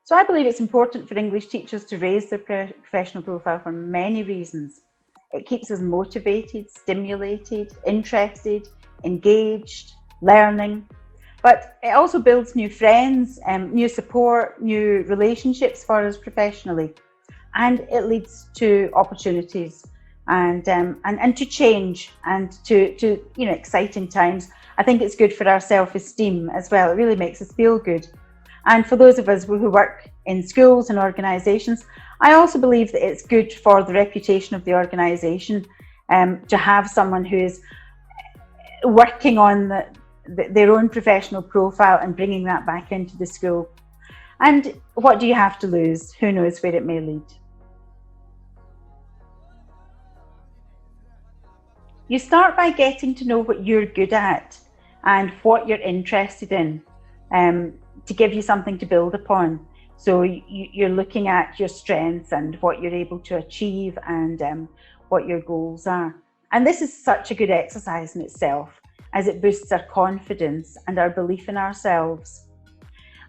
So I believe it's important for English teachers to raise their professional profile for many reasons. It keeps us motivated, stimulated, interested, engaged, learning. But it also builds new friends, new support, new relationships for us professionally. And it leads to opportunities and to change and to exciting times. I think it's good for our self-esteem as well. It really makes us feel good. And for those of us who work in schools and organisations, I also believe that it's good for the reputation of the organisation to have someone who is working on their own professional profile and bringing that back into the school. And what do you have to lose? Who knows where it may lead? You start by getting to know what you're good at and what you're interested in, to give you something to build upon. So you're looking at your strengths and what you're able to achieve and what your goals are. And this is such a good exercise in itself, as it boosts our confidence and our belief in ourselves.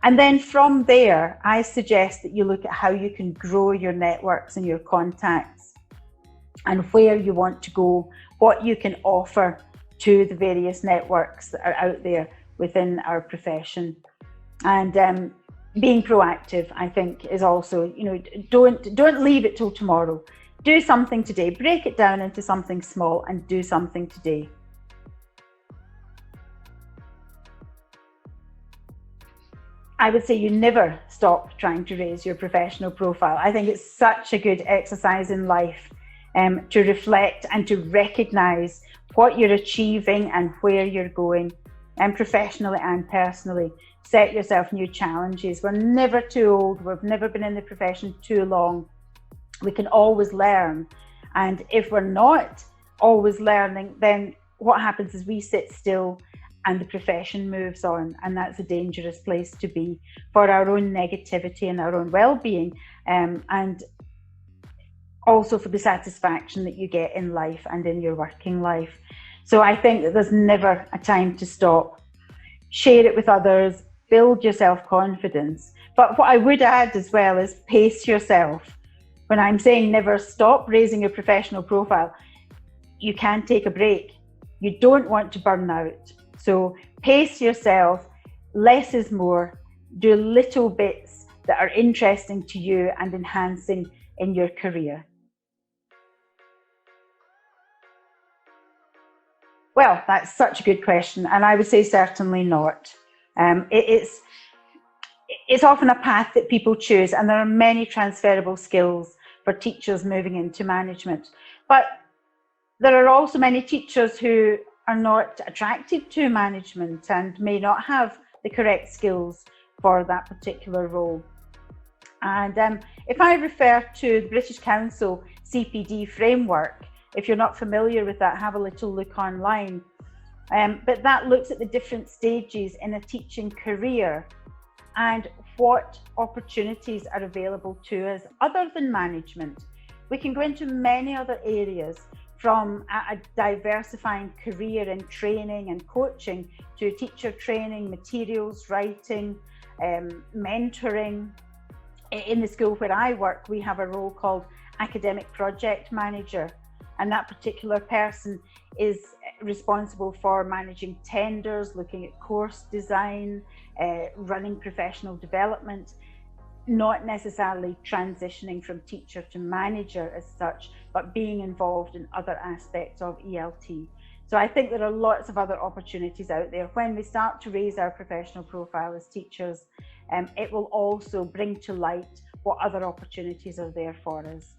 And then from there, I suggest that you look at how you can grow your networks and your contacts and where you want to go, what you can offer to the various networks that are out there within our profession. And being proactive, I think, is also, don't leave it till tomorrow. Do something today, break it down into something small and do something today. I would say you never stop trying to raise your professional profile. I think it's such a good exercise in life to reflect and to recognise what you're achieving and where you're going, and professionally and personally. Set yourself new challenges. We're never too old. We've never been in the profession too long. We can always learn. And if we're not always learning, then what happens is we sit still and the profession moves on, and that's a dangerous place to be for our own negativity and our own well-being, and also for the satisfaction that you get in life and in your working life. So I think that there's never a time to stop. Share it with others, build your self-confidence. But what I would add as well is pace yourself. When I'm saying never stop raising your professional profile, you can take a break. You don't want to burn out. So pace yourself, less is more, do little bits that are interesting to you and enhancing in your career. Well, that's such a good question, and I would say certainly not. It's often a path that people choose, and there are many transferable skills for teachers moving into management. But there are also many teachers who are not attracted to management and may not have the correct skills for that particular role. And if I refer to the British Council CPD framework, if you're not familiar with that, have a little look online. But that looks at the different stages in a teaching career and what opportunities are available to us other than management. We can go into many other areas, from a diversifying career in training and coaching to teacher training, materials writing, mentoring. In the school where I work, we have a role called academic project manager, and that particular person is responsible for managing tenders, looking at course design, running professional development, not necessarily transitioning from teacher to manager as such, but being involved in other aspects of ELT. So I think there are lots of other opportunities out there. When we start to raise our professional profile as teachers, it will also bring to light what other opportunities are there for us.